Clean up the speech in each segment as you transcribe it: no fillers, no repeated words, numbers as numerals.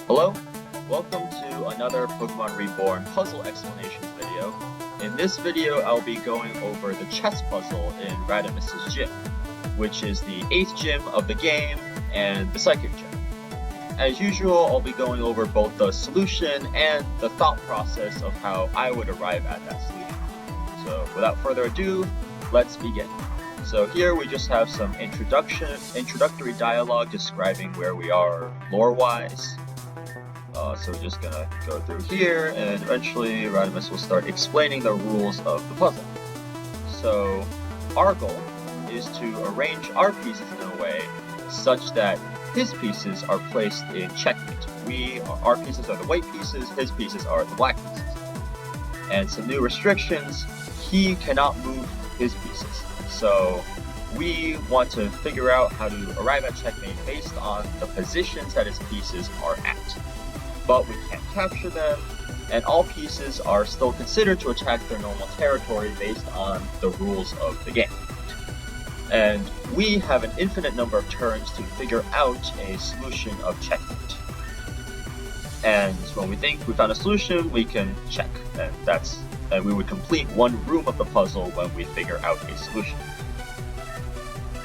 Hello, welcome to another Pokemon Reborn puzzle explanations video. In this video, I'll be going over the chess puzzle in Radomus' gym, which is the 8th gym of the game and the Psychic gym. As usual, I'll be going over both the solution and the thought process of how I would arrive at that solution. So without further ado, let's begin. So here we just have some introductory dialogue describing where we are lore-wise. So we're just gonna go through here, and eventually Radomus will start explaining the rules of the puzzle. So our goal is to arrange our pieces in a way such that his pieces are placed in checkmate. Our pieces are the white pieces, his pieces are the black pieces. And some new restrictions: he cannot move his pieces. So we want to figure out how to arrive at checkmate based on the positions that his pieces are at. But we can't capture them, and all pieces are still considered to attack their normal territory based on the rules of the game. And we have an infinite number of turns to figure out a solution of checkmate. And when we think we found a solution, we can check, and we would complete one room of the puzzle when we figure out a solution.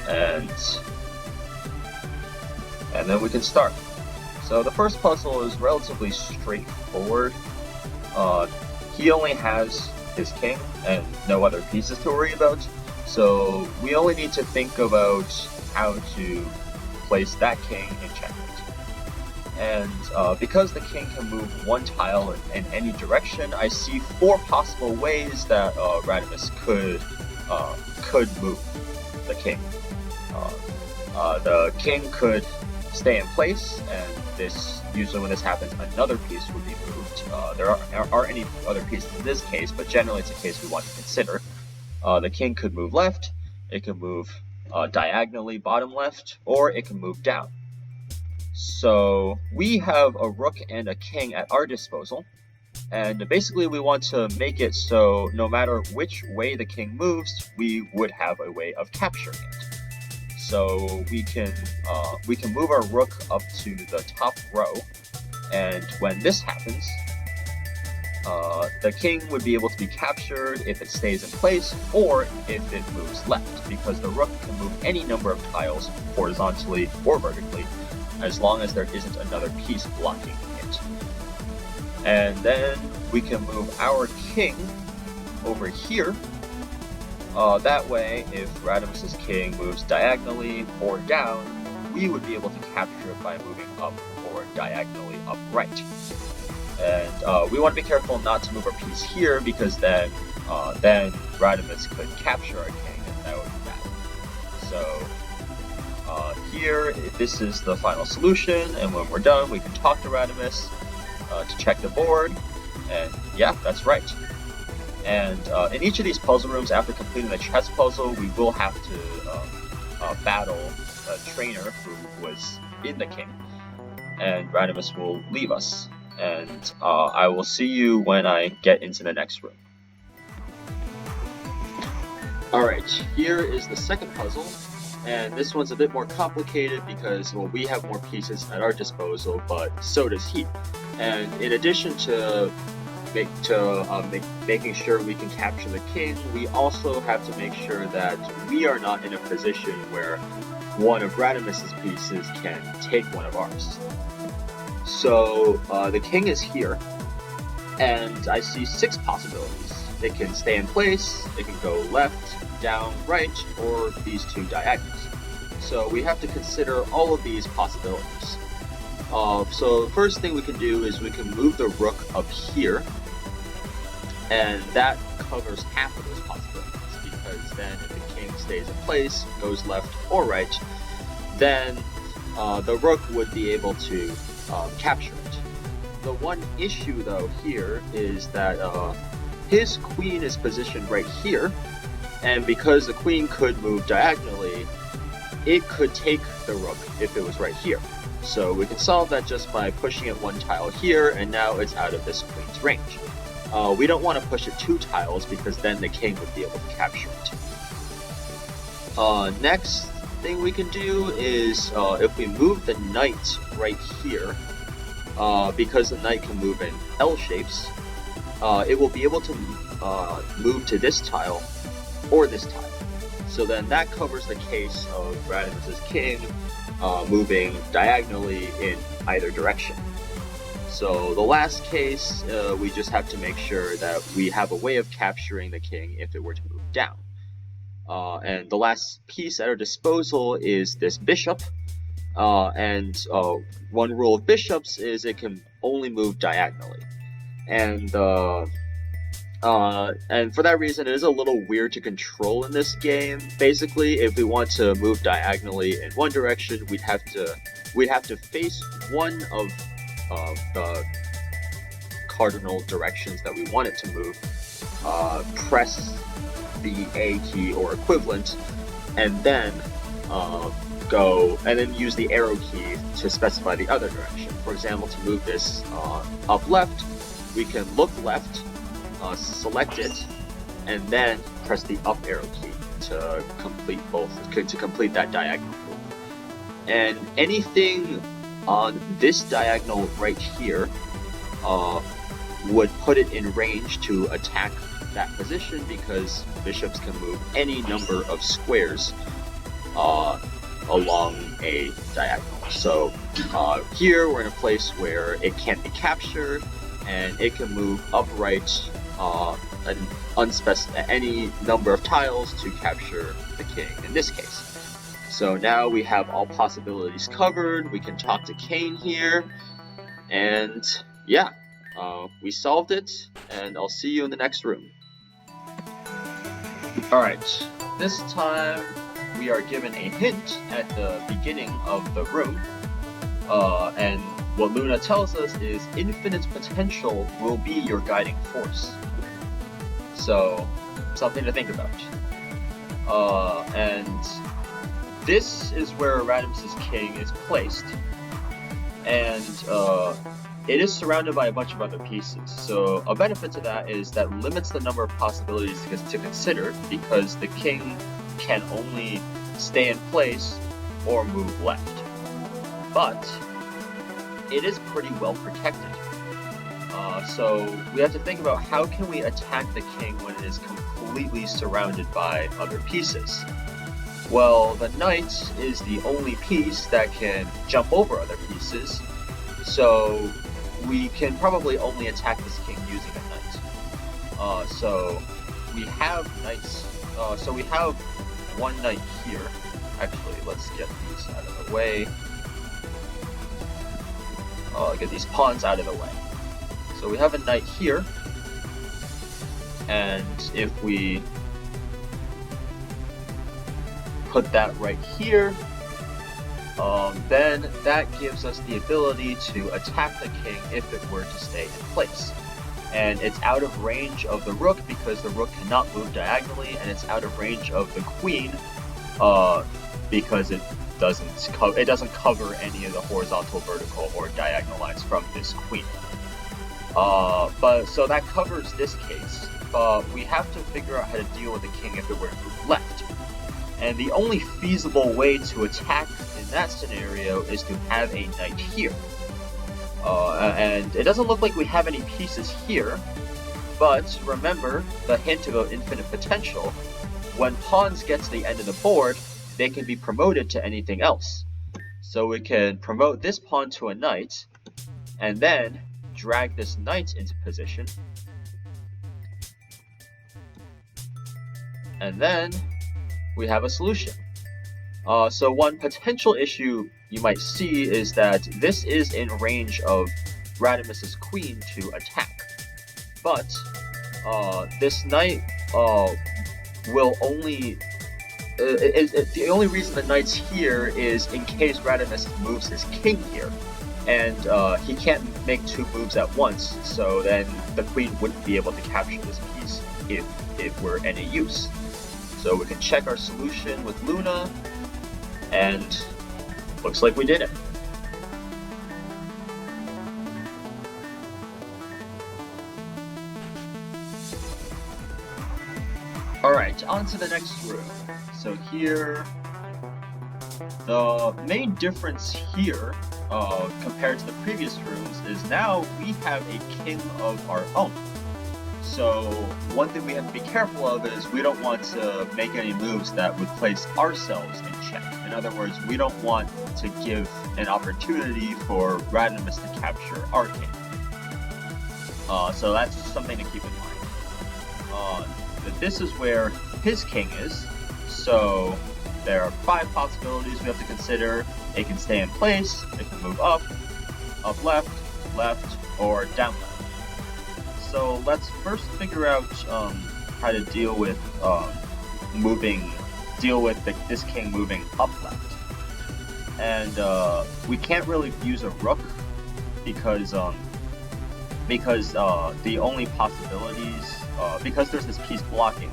And then we can start. So the first puzzle is relatively straightforward. He only has his king and no other pieces to worry about. So we only need to think about how to place that king in checkmate. And because the king can move one tile in any direction, I see 4 possible ways that Radomus could move the king. The king could stay in place, and usually when this happens, another piece would be moved. There aren't any other pieces in this case, but generally it's a case we want to consider. The king could move left, it could move diagonally bottom left, or it can move down. So we have a rook and a king at our disposal, and basically we want to make it so no matter which way the king moves, we would have a way of capturing it. So we can move our rook up to the top row, and when this happens, the king would be able to be captured if it stays in place or if it moves left, because the rook can move any number of tiles horizontally or vertically as long as there isn't another piece blocking it. And then we can move our king over here. That way, if Radomus' king moves diagonally or down, we would be able to capture it by moving up or diagonally upright. And we want to be careful not to move our piece here, because then Radomus could capture our king, and that would be bad. So here, this is the final solution, and when we're done, we can talk to Radomus to check the board, and yeah, that's right. And in each of these puzzle rooms, after completing the chess puzzle, we will have to battle a trainer who was in the king, and Radomus will leave us. And I will see you when I get into the next room. Alright, here is the second puzzle, and this one's a bit more complicated because, well, we have more pieces at our disposal, but so does he. And in addition to making sure we can capture the king, we also have to make sure that we are not in a position where one of Radomus' pieces can take one of ours. So the king is here, and I see 6 possibilities. It can stay in place, it can go left, down, right, or these 2 diagonals. So we have to consider all of these possibilities. So the first thing we can do is we can move the rook up here, and that covers half of those possibilities, because then if the king stays in place, goes left or right, then the rook would be able to capture it. The one issue though here is that his queen is positioned right here, and because the queen could move diagonally, it could take the rook if it was right here. So we can solve that just by pushing it 1 tile here, and now it's out of this queen's range. We don't want to push it 2 tiles, because then the king would be able to capture it. Next thing we can do is, if we move the knight right here, because the knight can move in L shapes, it will be able to move to this tile or this tile. So then that covers the case of Radomus's king moving diagonally in either direction. So the last case, we just have to make sure that we have a way of capturing the king if it were to move down. And the last piece at our disposal is this bishop. And one rule of bishops is it can only move diagonally. And for that reason, it is a little weird to control in this game. Basically, if we want to move diagonally in one direction, we'd have to face one of the cardinal directions that we want it to move, press the A key or equivalent, and then use the arrow key to specify the other direction. For example, to move this up left, we can look left, select it, and then press the up arrow key to complete that diagonal move. And anything on this diagonal right here would put it in range to attack that position, because bishops can move any number of squares along a diagonal. So here we're in a place where it can't be captured, and it can move upright any number of tiles to capture the king in this case. So now we have all possibilities covered. We can talk to Kane here, and yeah, we solved it, and I'll see you in the next room. Alright, this time we are given a hint at the beginning of the room, and what Luna tells us is infinite potential will be your guiding force. So, something to think about. And this is where Radomus's king is placed, and it is surrounded by a bunch of other pieces. So a benefit to that is that limits the number of possibilities to consider, because the king can only stay in place or move left. But it is pretty well protected. So we have to think about how can we attack the king when it is completely surrounded by other pieces. Well, the knight is the only piece that can jump over other pieces, so we can probably only attack this king using a knight. So we have knights. So we have one knight here. Actually, let's get these out of the way. Get these pawns out of the way. So we have a knight here, and if we put that right here, then that gives us the ability to attack the king if it were to stay in place. And it's out of range of the rook because the rook cannot move diagonally, and it's out of range of the queen because it doesn't cover any of the horizontal, vertical, or diagonal lines from this queen. But so that covers this case. We have to figure out how to deal with the king if it were to move left. And the only feasible way to attack in that scenario is to have a knight here. And it doesn't look like we have any pieces here, but remember the hint about infinite potential. When pawns get to the end of the board, they can be promoted to anything else. So we can promote this pawn to a knight, and then drag this knight into position. And then we have a solution. So one potential issue you might see is that this is in range of Radomus's queen to attack. But this knight will only... the only reason the knight's here is in case Radomus moves his king here. And he can't make two moves at once, so then the queen wouldn't be able to capture this piece if it were any use. So we can check our solution with Luna, and looks like we did it. Alright, on to the next room. So here, the main difference here compared to the previous rooms is now we have a king of our own. So one thing we have to be careful of is we don't want to make any moves that would place ourselves in check. In other words, we don't want to give an opportunity for Radomus to capture our king. So that's something to keep in mind. That this is where his king is, so there are 5 possibilities we have to consider. It can stay in place, it can move up, up left, left, or down left. So let's first figure out how to deal with this king moving up left. And we can't really use a rook because the only possibilities, because there's this piece blocking,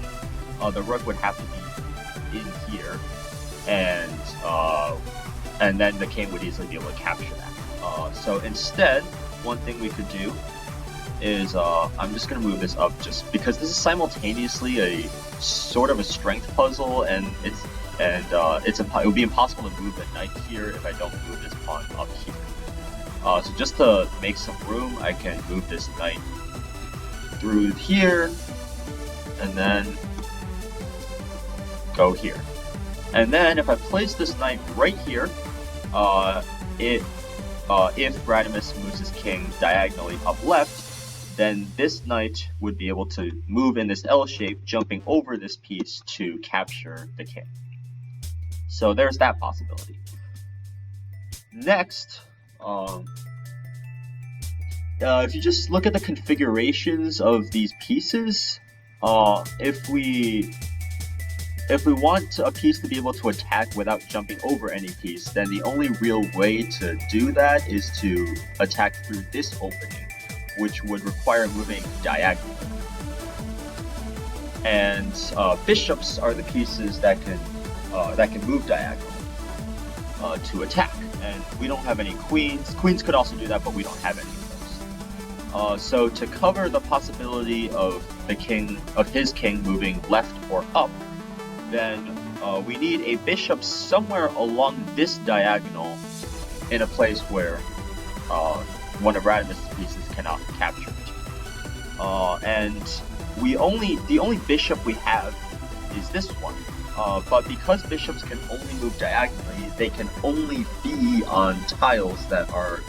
the rook would have to be in here, and then the king would easily be able to capture that. So instead, one thing we could do is I'm just going to move this up just because this is simultaneously a sort of a strength puzzle, and it would be impossible to move the knight here if I don't move this pawn up here. So just to make some room, I can move this knight through here, and then go here. And then if I place this knight right here, if Radomus moves his king diagonally up left, then this knight would be able to move in this L shape, jumping over this piece to capture the king. So there's that possibility. Next, if you just look at the configurations of these pieces, if we want a piece to be able to attack without jumping over any piece, then the only real way to do that is to attack through this opening, which would require moving diagonally. And bishops are the pieces that can move diagonally to attack. And we don't have any queens. Queens could also do that, but we don't have any of those. So to cover the possibility of his king moving left or up, then we need a bishop somewhere along this diagonal in a place where one of Radomus' pieces cannot capture it. And the only bishop we have is this one. But because bishops can only move diagonally, they can only be on tiles that are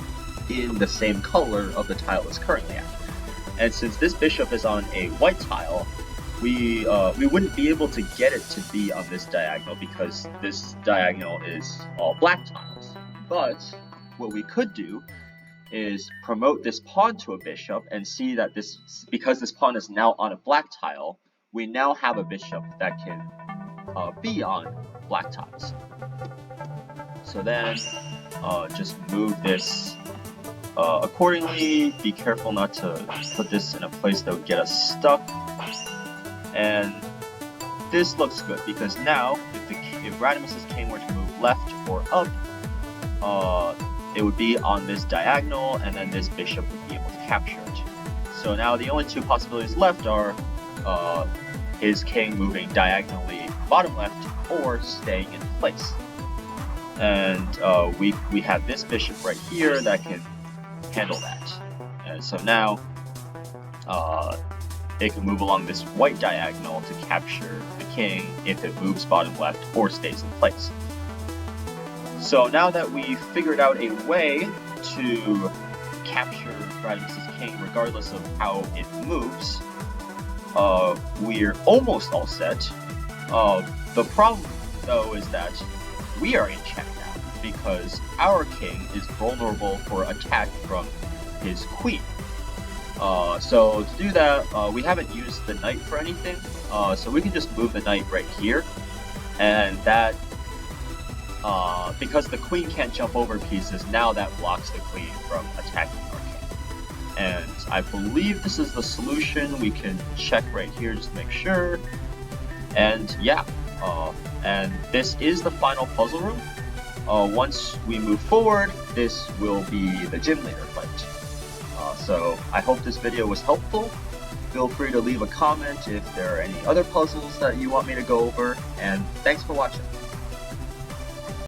in the same color of the tile it's currently at. And since this bishop is on a white tile, we wouldn't be able to get it to be on this diagonal because this diagonal is all black tiles. But what we could do is promote this pawn to a bishop and see that because this pawn is now on a black tile, we now have a bishop that can be on black tiles. So then just move this accordingly. Be careful not to put this in a place that would get us stuck. And this looks good because now if Radomus' king were to move left or up, it would be on this diagonal, and then this bishop would be able to capture it. So now the only 2 possibilities left are his king moving diagonally bottom left or staying in place. And we have this bishop right here that can handle that. And so now it can move along this white diagonal to capture the king if it moves bottom left or stays in place. So now that we've figured out a way to capture Radomus' king regardless of how it moves, we're almost all set. The problem, though, is that we are in check now because our king is vulnerable for attack from his queen. So to do that, we haven't used the knight for anything, so we can just move the knight right here, and that, because the queen can't jump over pieces, now that blocks the queen from attacking our king. And I believe this is the solution. We can check right here just to make sure. And yeah, and this is the final puzzle room. Once we move forward, this will be the gym leader fight. So I hope this video was helpful. Feel free to leave a comment if there are any other puzzles that you want me to go over, and thanks for watching.